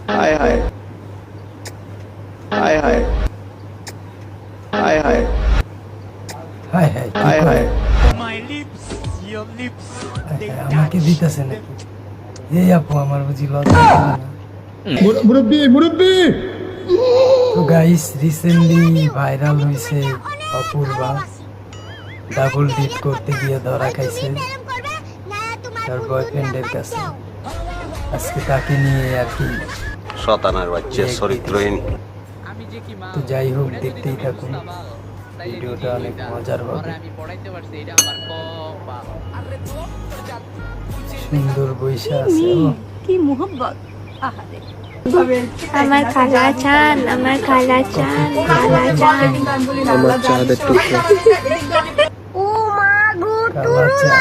হায় হায় হায় হায় হায় হায় হায় হায় কি হায় করে? হায় আমাকে দিতেছে নাকি? এই আপু আমার বুঝি লজ্জা করে না? মুরব্বি মুরব্বি তো গাইস রিসেন্টলি ভাইরাল হয়েছে অপূর্বা ডাবল ডিট করতে গিয়ে ধরা খাইছে তার বয়ফ্রেন্ডের কাছে। আজকে তাকে নিয়ে আর কি শতানার বাচ্চা চরিত্রহীন। তো যাই হোক দেখতেই থাকুন, ভিডিওটা অনেক মজার হবে। সুন্দর বৈশা আছে ও। কি মোহব্বত আহারে আমার খালা চান, আমার খালা চান, খালা চান। আমার চাঁদের টুকরা ও মা গো কালা চা।